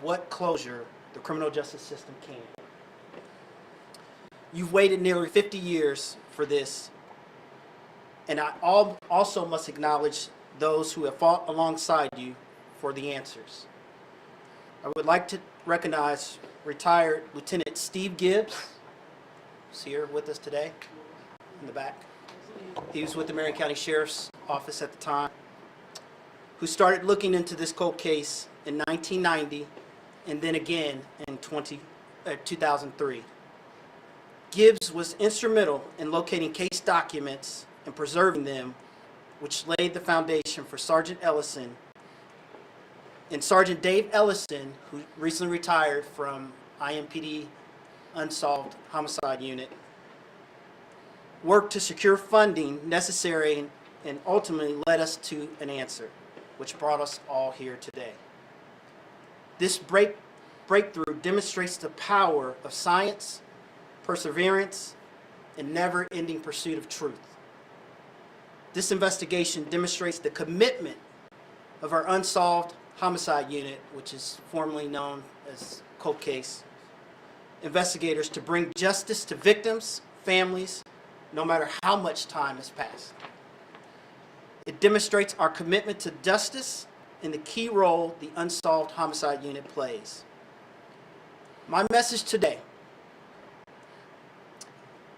what closure the criminal justice system can. You've waited nearly 50 years for this, and I also must acknowledge those who have fought alongside you for the answers. I would like to recognize retired Lieutenant Steve Gibbs, who's here with us today in the back. He was with the Marion County Sheriff's Office at the time, who started looking into this cold case in 1990 and then again in 2003. Gibbs was instrumental in locating case documents and preserving them, which laid the foundation for Sergeant Ellison and Sergeant Dave Ellison, who recently retired from IMPD Unsolved Homicide Unit, worked to secure funding necessary and ultimately led us to an answer, which brought us all here today. This breakthrough demonstrates the power of science, perseverance, and never-ending pursuit of truth. This investigation demonstrates the commitment of our Unsolved Homicide Unit, which is formerly known as Cold Case, investigators to bring justice to victims, families, no matter how much time has passed. It demonstrates our commitment to justice and the key role the Unsolved Homicide Unit plays. My message today: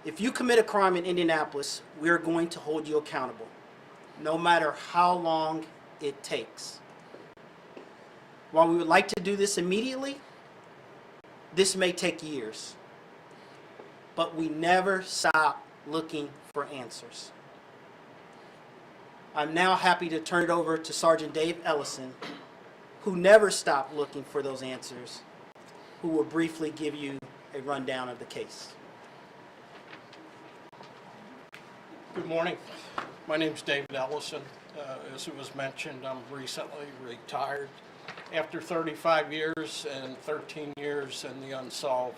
if you commit a crime in Indianapolis, we are going to hold you accountable, no matter how long it takes. While we would like to do this immediately, this may take years, but we never stop looking for answers. I'm now happy to turn it over to Sergeant Dave Ellison, who never stopped looking for those answers, who will briefly give you a rundown of the case. Good morning. My name is David Ellison. As it was mentioned, I'm recently retired after 35 years and 13 years in the Unsolved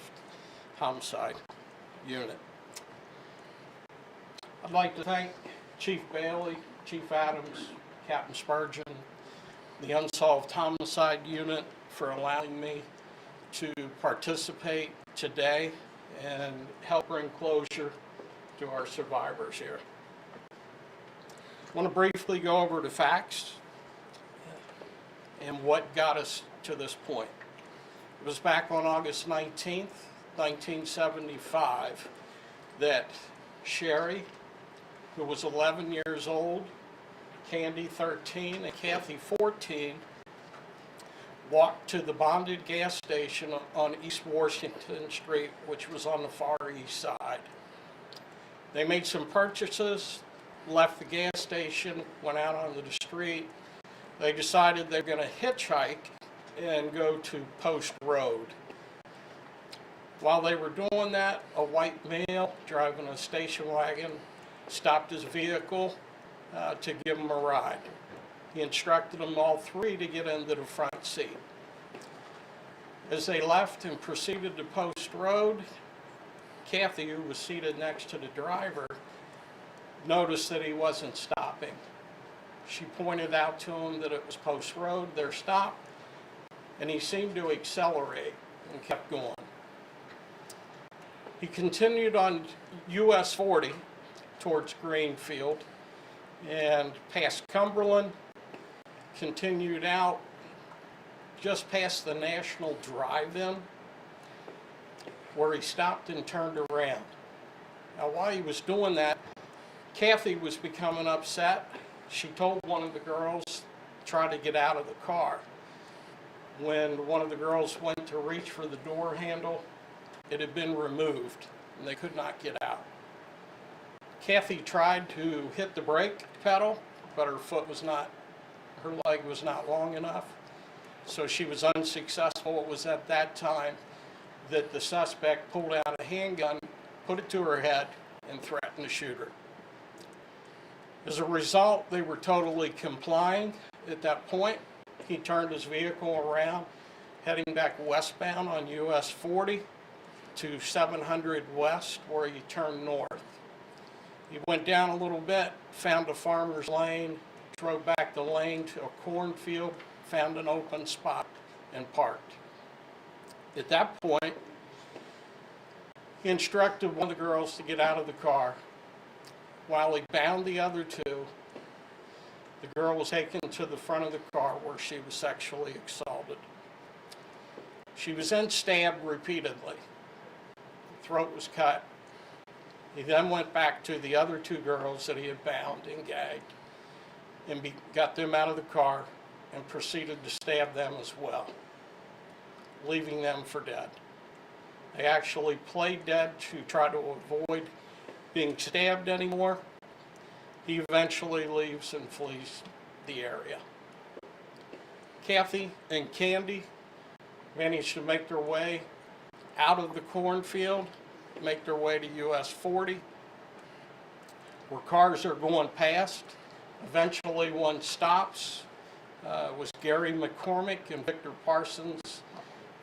Homicide Unit. I'd like to thank Chief Bailey, Chief Adams, Captain Spurgeon, the Unsolved Homicide Unit for allowing me to participate today and help bring closure to our survivors here. I want to briefly go over the facts and what got us to this point. It was back on August 19th, 1975, that Sherry, who was 11 years old, Candy 13, and Kathy 14, walked to the bonded gas station on East Washington Street, which was on the far east side. They made some purchases, left the gas station, went out onto the street. They decided they're going to hitchhike and go to Post Road. While they were doing that, a white male driving a station wagon stopped his vehicle to give them a ride. He instructed them all three to get into the front seat. As they left and proceeded to Post Road, Kathy, who was seated next to the driver, noticed that he wasn't stopping. She pointed out to him that it was Post Road, their stop, and he seemed to accelerate and kept going. He continued on US 40 towards Greenfield and past Cumberland, continued out just past the National Drive-In, where he stopped and turned around. Now, while he was doing that, Kathy was becoming upset. She told one of the girls to try to get out of the car. When one of the girls went to reach for the door handle, it had been removed and they could not get out. Kathy tried to hit the brake pedal, but her leg was not long enough, so she was unsuccessful. It was at that time that the suspect pulled out a handgun, put it to her head, and threatened to shoot her. As a result, they were totally complying at that point. He turned his vehicle around, heading back westbound on US 40 to 700 West, where he turned north. He went down a little bit, found a farmer's lane, drove back the lane to a cornfield, found an open spot, and parked. At that point, he instructed one of the girls to get out of the car. While he bound the other two, the girl was taken to the front of the car where she was sexually assaulted. She was then stabbed repeatedly. The throat was cut. He then went back to the other two girls that he had bound and gagged and got them out of the car and proceeded to stab them as well, leaving them for dead. They actually played dead to try to avoid being stabbed anymore. He eventually leaves and flees the area. Kathy and Candy managed to make their way out of the cornfield, make their way to US 40, where cars are going past. Eventually one stops. It was Gary McCormick and Victor Parsons.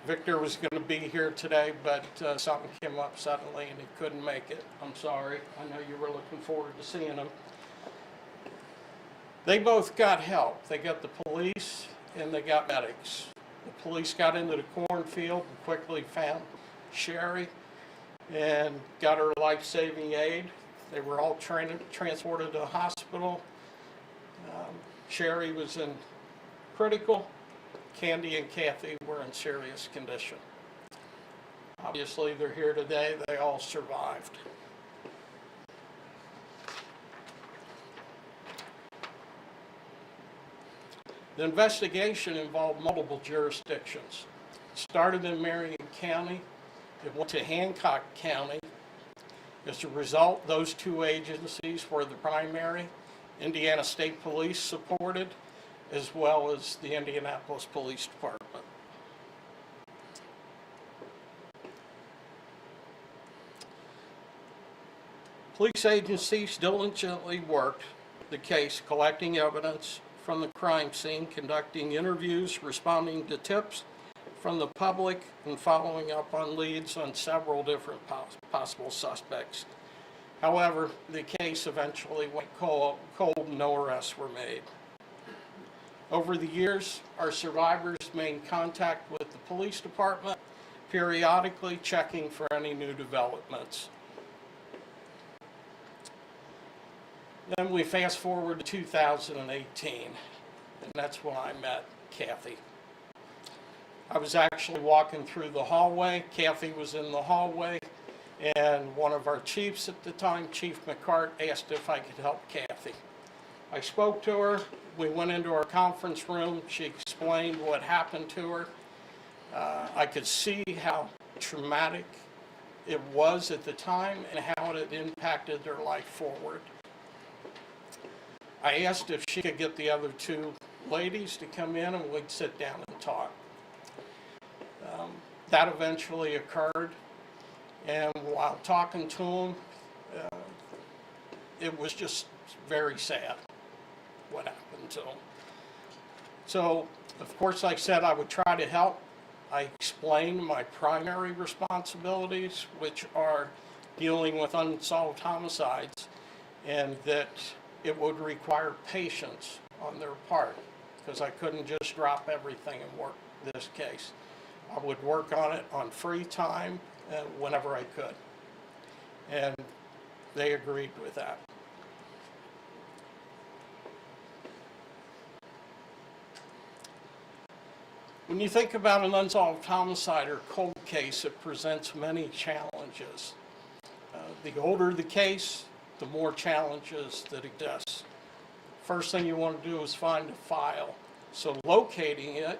Victor was going to be here today, but something came up suddenly and he couldn't make it. I'm sorry. I know you were looking forward to seeing him. They both got help. They got the police and they got medics. The police got into the cornfield and quickly found Sherry and got her life-saving aid. They were all transported to the hospital. Sherry was in critical. Candy and Kathy were in serious condition. Obviously, they're here today. They all survived. The investigation involved multiple jurisdictions. It started in Marion County. It went to Hancock County. As a result, those two agencies were the primary. Indiana State Police supported, as well as the Indianapolis Police Department. Police agencies diligently worked the case, collecting evidence from the crime scene, conducting interviews, responding to tips from the public, and following up on leads on several different possible suspects. However, the case eventually went cold and no arrests were made. Over the years, our survivors maintained contact with the police department, periodically checking for any new developments. Then we fast forward to 2018, and that's when I met Kathy. I was actually walking through the hallway. Kathy was in the hallway, and one of our chiefs at the time, Chief McCart, asked if I could help Kathy. I spoke to her. We went into our conference room. She explained what happened to her. I could see how traumatic it was at the time and how it had impacted their life forward. I asked if she could get the other two ladies to come in and we'd sit down and talk. That eventually occurred, and while talking to them, it was just very sad what happened to them. So, of course, I said I would try to help. I explained my primary responsibilities, which are dealing with unsolved homicides, and that it would require patience on their part, because I couldn't just drop everything and work this case. I would work on it on free time whenever I could. And they agreed with that. When you think about an unsolved homicide or cold case, it presents many challenges. The older the case, the more challenges that exist. First thing you want to do is find a file. So locating it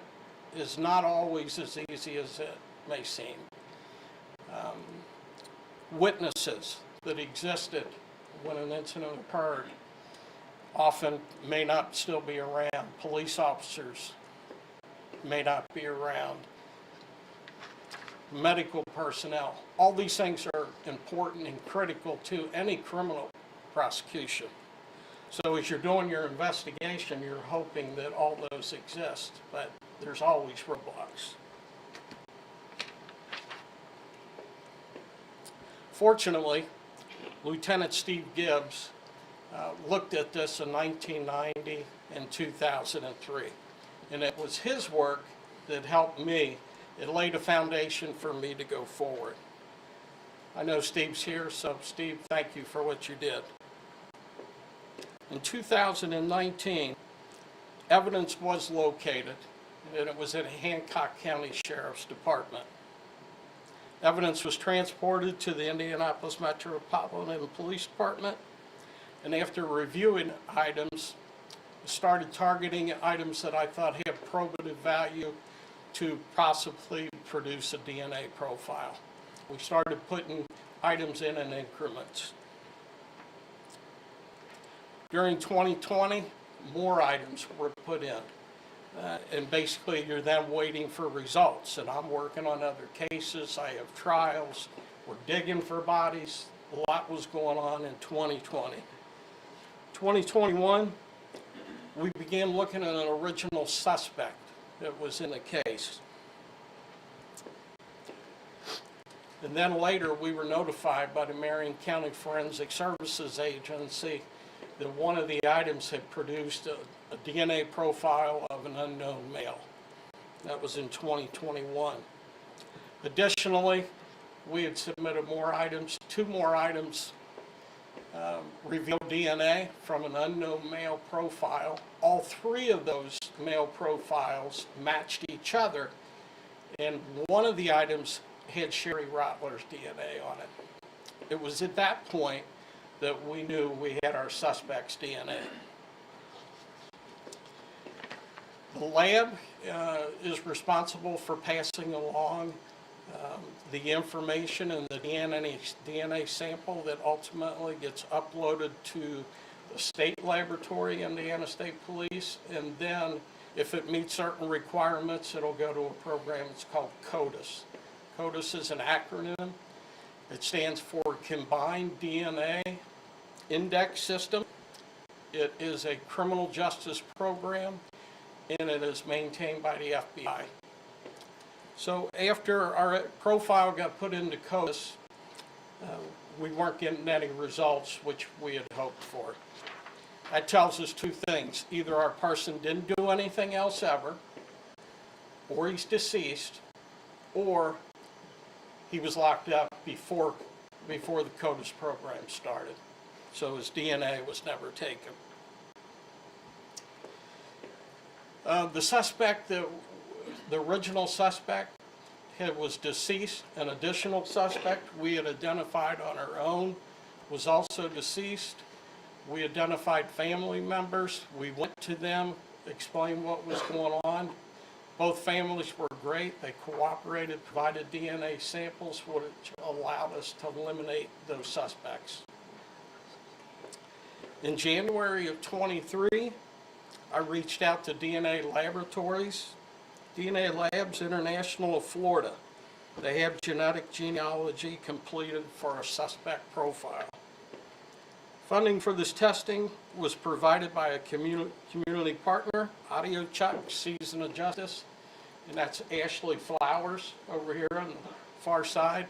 is not always as easy as it may seem. Witnesses that existed when an incident occurred often may not still be around. Police officers may not be around. Medical personnel. All these things are important and critical to any criminal prosecution. So as you're doing your investigation, you're hoping that all those exist, but there's always roadblocks. Fortunately, Lieutenant Steve Gibbs looked at this in 1990 and 2003, and it was his work that helped me it laid a foundation for me to go forward. I know Steve's here, so Steve, thank you for what you did. In 2019, evidence was located, and it was at Hancock County Sheriff's Department. Evidence was transported to the Indianapolis Metropolitan Police Department, and after reviewing items, started targeting items that I thought had probative value to possibly produce a DNA profile. We started putting items in increments. During 2020, more items were put in. And basically, you're then waiting for results. And I'm working on other cases. I have trials. We're digging for bodies. A lot was going on in 2020. 2021, we began looking at an original suspect that was in the case. And then later, we were notified by the Marion County Forensic Services Agency that one of the items had produced a DNA profile of an unknown male. That was in 2021. Additionally, we had submitted more items, 2 more items revealed DNA from an unknown male profile. All 3 of those male profiles matched each other, and one of the items had Sherry Rottler's DNA on it. It was at that point that we knew we had our suspect's DNA. The lab is responsible for passing along the information and the DNA sample that ultimately gets uploaded to the state laboratory, Indiana State Police, and then if it meets certain requirements, it'll go to a program that's called CODIS. CODIS is an acronym. It stands for Combined DNA Index System. It is a criminal justice program, and it is maintained by the FBI. So after our profile got put into CODIS, we weren't getting any results which we had hoped for. That tells us 2 things. Either our person didn't do anything else ever, or he's deceased, or he was locked up before the CODIS program started. So his DNA was never taken. The suspect, the original suspect, was deceased. An additional suspect we had identified on our own was also deceased. We identified family members. We went to them, explained what was going on. Both families were great. They cooperated, provided DNA samples, which allowed us to eliminate those suspects. In January of 23, I reached out to DNA Laboratories, DNA Labs International of Florida. They have genetic genealogy completed for a suspect profile. Funding for this testing was provided by a community partner, Audio Chuck, Season of Justice, and that's Ashley Flowers over here on the far side.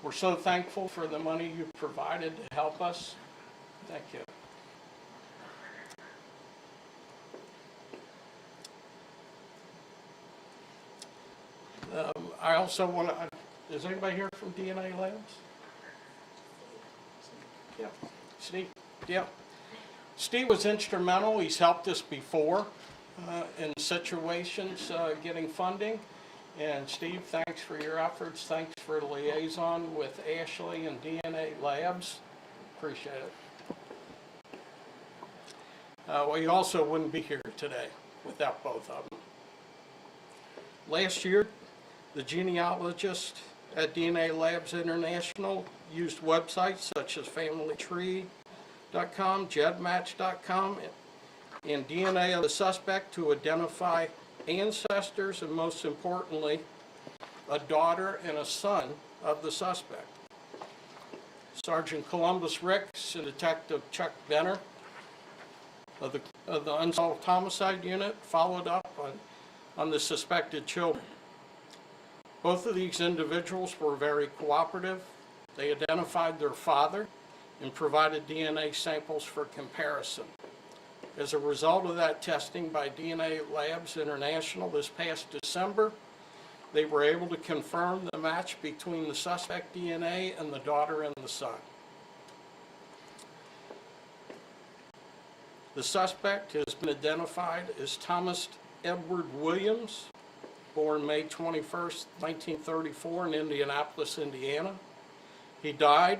We're so thankful for the money you provided to help us. Thank you. I also want to, is anybody here from DNA Labs? Yeah, Steve, yeah. Steve was instrumental. He's helped us before in situations getting funding. And Steve, thanks for your efforts. Thanks for the liaison with Ashley and DNA Labs. Appreciate it. We also wouldn't be here today without both of them. Last year, the genealogist at DNA Labs International used websites such as FamilyTree.com, GEDmatch.com, and DNA of the suspect to identify ancestors and, most importantly, a daughter and a son of the suspect. Sergeant Columbus Ricks and Detective Chuck Benner of the Unsolved Homicide Unit followed up on the suspected children. Both of these individuals were very cooperative. They identified their father and provided DNA samples for comparison. As a result of that testing by DNA Labs International this past December, They were able to confirm the match between the suspect DNA and the daughter and the son. The suspect has been identified as Thomas Edward Williams, born May 21st, 1934 in Indianapolis, Indiana. He died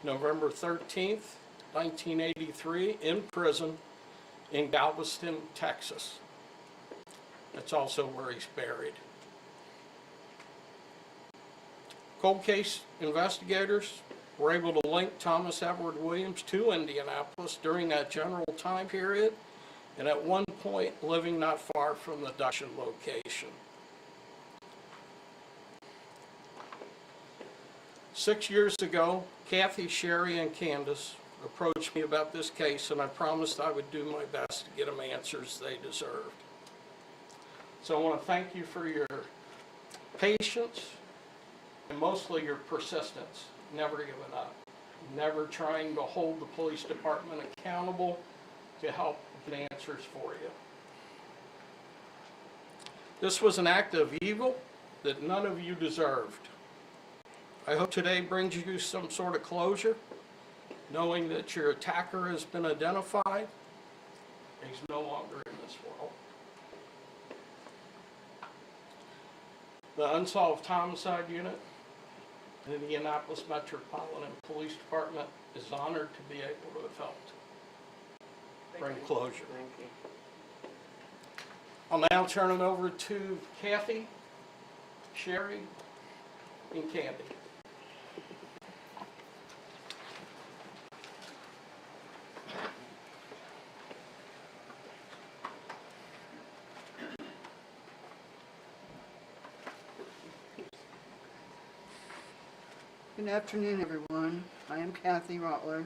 November 13th, 1983 in prison in Galveston, Texas. That's also where he's buried. Cold case investigators were able to link Thomas Edward Williams to Indianapolis during that general time period, and at one point living not far from the abduction location. 6 years ago, Kathy, Sherry, and Candace approached me about this case, and I promised I would do my best to get them answers they deserved. So I want to thank you for your patience and mostly your persistence, never giving up, never trying to hold the police department accountable to help get answers for you. This was an act of evil that none of you deserved. I hope today brings you some sort of closure, knowing that your attacker has been identified and he's no longer in this world. The Unsolved Homicide Unit in the Indianapolis Metropolitan Police Department is honored to be able to have helped bring closure. Thank you. I'll now turn it over to Kathy, Sherry, and Candy. Good afternoon, everyone. I am Kathy Rotler.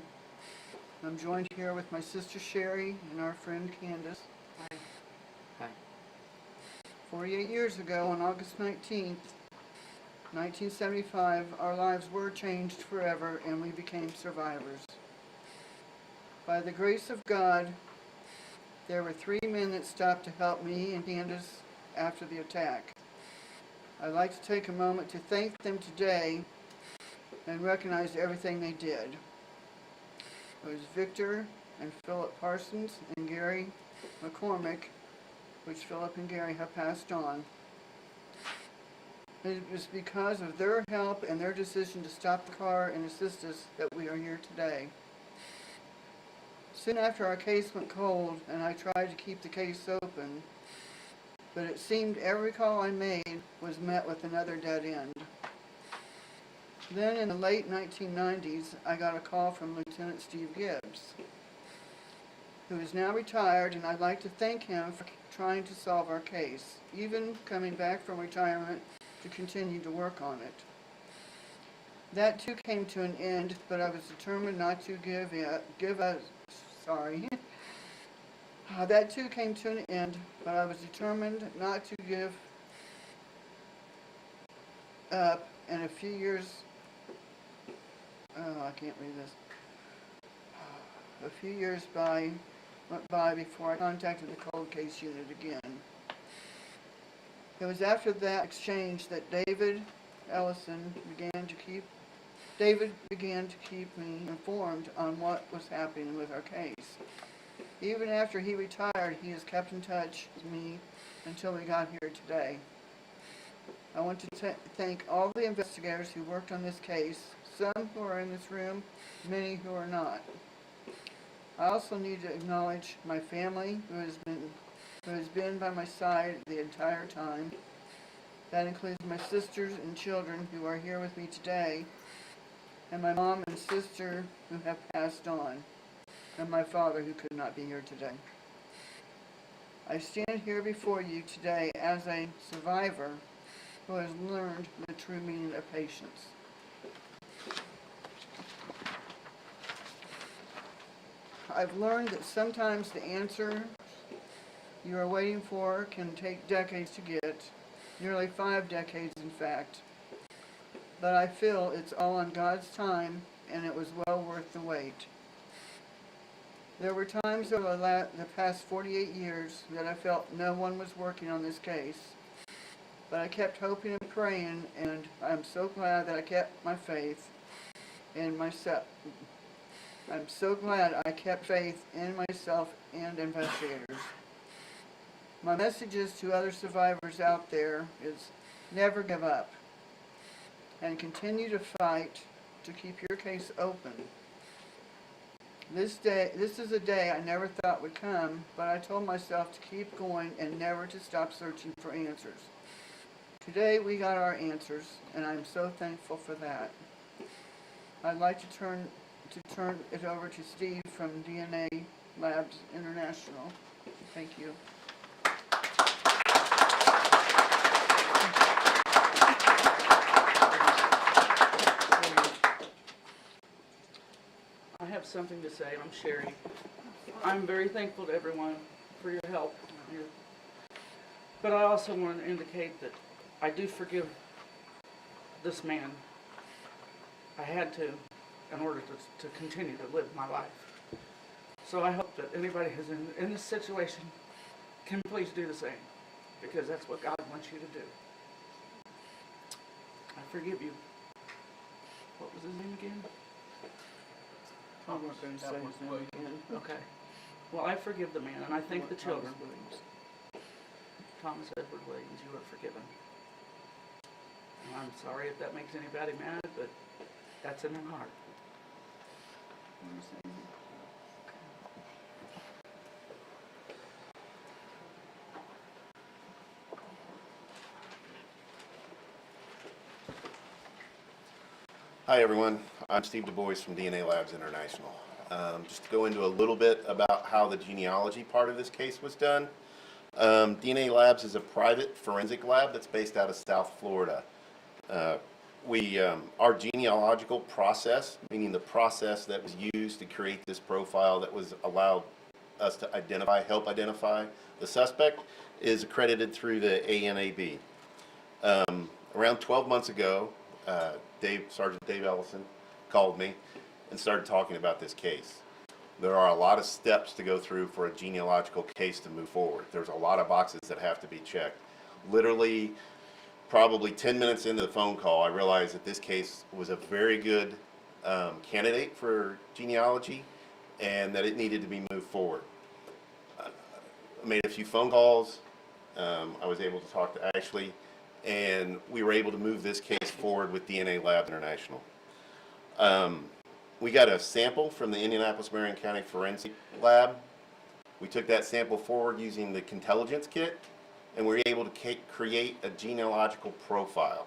I'm joined here with my sister Sherry and our friend Candace. Hi. Hi. 48 years ago, on August 19th, 1975, our lives were changed forever and we became survivors. By the grace of God, there were 3 men that stopped to help me and Candace after the attack. I'd like to take a moment to thank them today and recognize everything they did. It was Victor and Philip Parsons and Gary McCormick, which Philip and Gary have passed on. It was because of their help and their decision to stop the car and assist us that we are here today. Soon after our case went cold and I tried to keep the case open, but it seemed every call I made was met with another dead end. Then in the late 1990s, I got a call from Lieutenant Steve Gibbs, who is now retired, and I'd like to thank him for trying to solve our case, even coming back from retirement to continue to work on it. That too came to an end, but I was determined not to That too came to an end, but I was determined not to give up, and a few years I can't read this. A few years went by before I contacted the cold case unit again. It was after that exchange that David began to keep me informed on what was happening with our case. Even after he retired, he has kept in touch with me until we got here today. I want to thank all the investigators who worked on this case, some who are in this room, many who are not. I also need to acknowledge my family who has been by my side the entire time. That includes my sisters and children who are here with me today, and my mom and sister who have passed on, and my father who could not be here today. I stand here before you today as a survivor who has learned the true meaning of patience. I've learned that sometimes the answer you are waiting for can take decades to get, nearly 5 decades in fact. But I feel it's all on God's time, and it was well worth the wait. There were times over the past 48 years that I felt no one was working on this case. But I kept hoping and praying, and I'm so glad that I kept my faith in myself. I'm so glad I kept faith in myself and investigators. My messages to other survivors out there is never give up and continue to fight to keep your case open. This is a day I never thought would come, but I told myself to keep going and never to stop searching for answers. Today we got our answers, and I'm so thankful for that. I'd like to turn it over to Steve from DNA Labs International. Thank you. I have something to say. I'm Sherry. I'm very thankful to everyone for your help. But I also want to indicate that I do forgive this man. I had to in order to continue to live my life. So I hope that anybody who's in this situation can please do the same, because that's what God wants you to do. I forgive you. What was his name again? I'm not going to say his name again. Okay. Well, I forgive the man, and I thank the children. Thomas Edward Williams, you are forgiven. And I'm sorry if that makes anybody mad, but that's in my heart. Hi everyone, I'm Steve Du Bois from DNA Labs International. Just to go into a little bit about how the genealogy part of this case was done. DNA Labs is a private forensic lab that's based out of South Florida. Our genealogical process, meaning the process that was used to create this profile that was allowed us to help identify the suspect, is accredited through the ANAB. Around 12 months ago, Sergeant Dave Ellison called me and started talking about this case. There are a lot of steps to go through for a genealogical case to move forward. There's a lot of boxes that have to be checked. Literally, probably 10 minutes into the phone call, I realized that this case was a very good candidate for genealogy and that it needed to be moved forward. I made a few phone calls. I was able to talk to Ashley, and we were able to move this case forward with DNA Labs International. We got a sample from the Indianapolis-Marion County Forensic Lab. We took that sample forward using the Kintelligence Kit, and we were able to create a genealogical profile.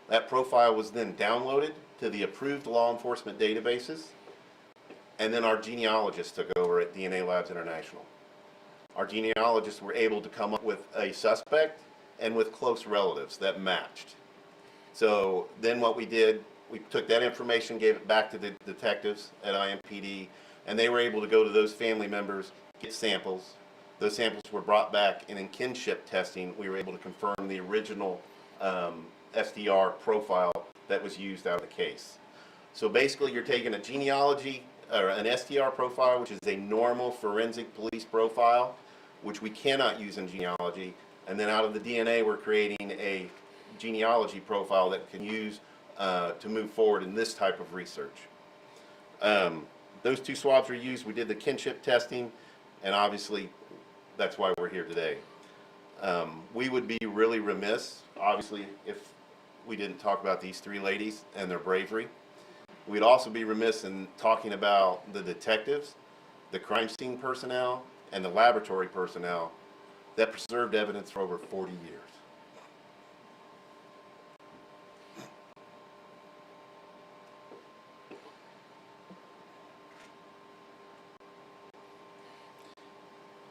That profile was then downloaded to the approved law enforcement databases, and then our genealogists took over at DNA Labs International. Our genealogists were able to come up with a suspect and with close relatives that matched. So then what we did, we took that information, gave it back to the detectives at IMPD, and they were able to go to those family members, get samples. Those samples were brought back, and in kinship testing, we were able to confirm the original SDR profile that was used out of the case. So basically, you're taking a genealogy, or an SDR profile, which is a normal forensic police profile, which we cannot use in genealogy, and then out of the DNA, we're creating a genealogy profile that can use to move forward in this type of research. Those two swabs were used. We did the kinship testing, and obviously that's why we're here today. We would be really remiss, obviously, if we didn't talk about these three ladies and their bravery. We'd also be remiss in talking about the detectives, the crime scene personnel, and the laboratory personnel that preserved evidence for over 40 years.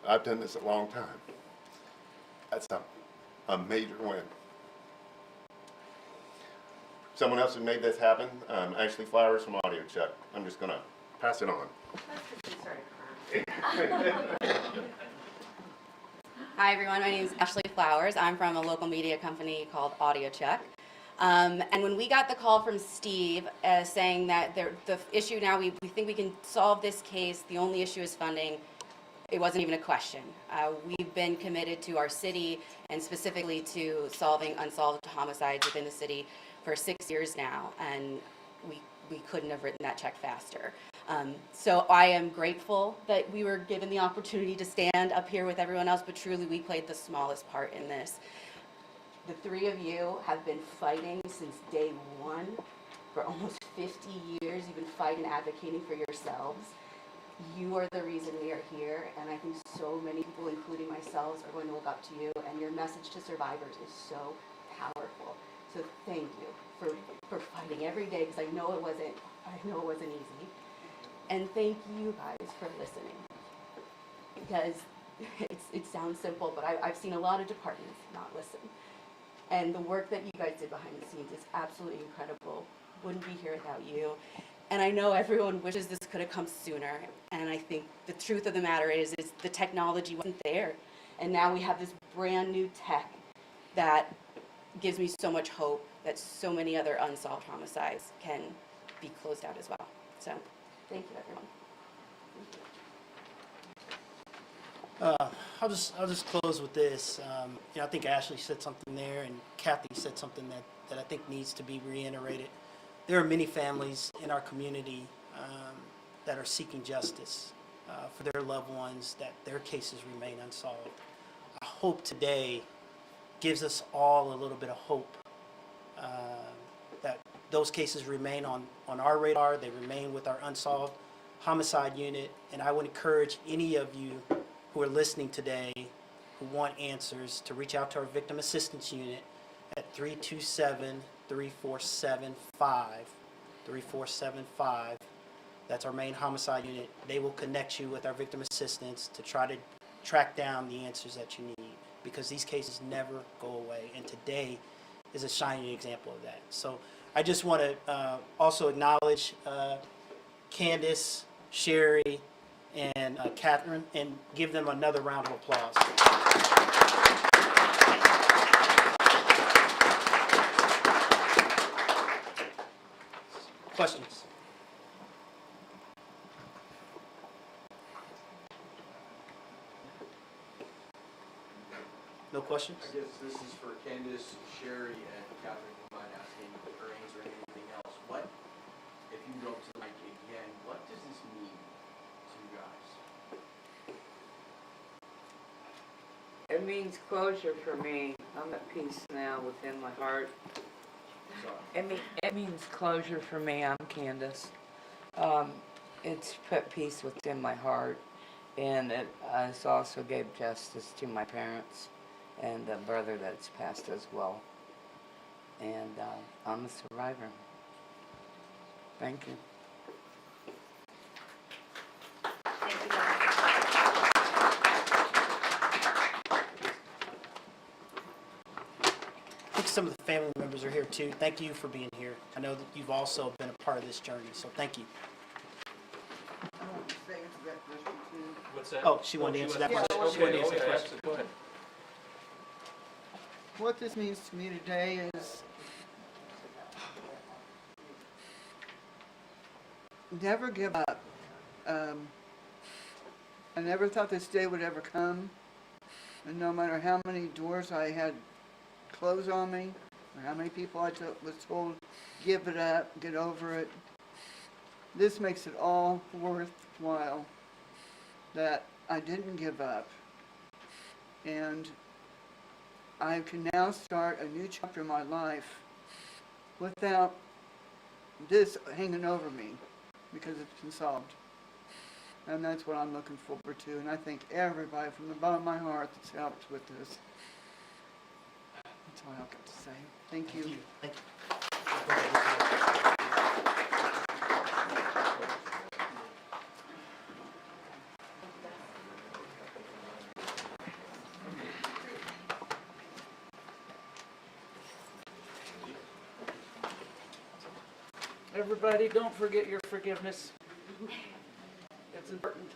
I've done this a long time. That's a major win. Someone else who made this happen, Ashley Flowers from Audio Check. I'm just going to pass it on. Hi everyone, my name is Ashley Flowers. I'm from a local media company called Audio Check. And when we got the call from Steve saying that the issue now, we think we can solve this case, the only issue is funding, it wasn't even a question. We've been committed to our city and specifically to solving unsolved homicides within the city for 6 years now, and we couldn't have written that check faster. So I am grateful that we were given the opportunity to stand up here with everyone else, but truly we played the smallest part in this. The three of you have been fighting since day one. For almost 50 years, you've been fighting and advocating for yourselves. You are the reason we are here, and I think so many people, including myself, are going to look up to you, and your message to survivors is so powerful. So thank you for fighting every day, because I know it wasn't easy. And thank you guys for listening, because it sounds simple, but I've seen a lot of departments not listen. And the work that you guys did behind the scenes is absolutely incredible. Wouldn't be here without you. And I know everyone wishes this could have come sooner. And I think the truth of the matter is the technology wasn't there. And now we have this brand new tech that gives me so much hope that so many other unsolved homicides can be closed out as well. So, thank you, everyone. I'll just close with this. I think Ashley said something there, and Kathy said something that I think needs to be reiterated. There are many families in our community that are seeking justice for their loved ones, that their cases remain unsolved. I hope today gives us all a little bit of hope that those cases remain on our radar, they remain with our unsolved homicide unit, and I would encourage any of you who are listening today who want answers to reach out to our Victim Assistance Unit at 327-3475, 3475. That's our main homicide unit. They will connect you with our victim assistance to try to track down the answers that you need, because these cases never go away, and today is a shining example of that. So I just want to also acknowledge Candace, Sherry, and Catherine, and give them another round of applause. Questions? No questions? I guess this is for Candace, Sherry, and Catherine. You mind asking or answering anything else? What, if you go to the mic again, what does this mean to you guys? It means closure for me. I'm at peace now within my heart. Sorry. It means closure for me. I'm Candace. It's put peace within my heart, and it's also gave justice to my parents and the brother that's passed as well. And I'm a survivor. Thank you. I think some of the family members are here too. Thank you for being here. I know that you've also been a part of this journey, so thank you. I want to say to that question too. What's that? Oh, she wanted to answer that Yeah, question. I She wanted to Okay, answer the okay, question. go ahead. What this means to me today is never give up. I never thought this day would ever come, and no matter how many doors I had closed on me, or how many people was told, give it up, get over it, this makes it all worthwhile that I didn't give up. And I can now start a new chapter in my life without this hanging over me, because it's been solved. And that's what I'm looking forward to. And I thank everybody from the bottom of my heart that's helped with this. That's all I've got to say. Thank you. Thank you. Everybody, don't forget your forgiveness. It's important.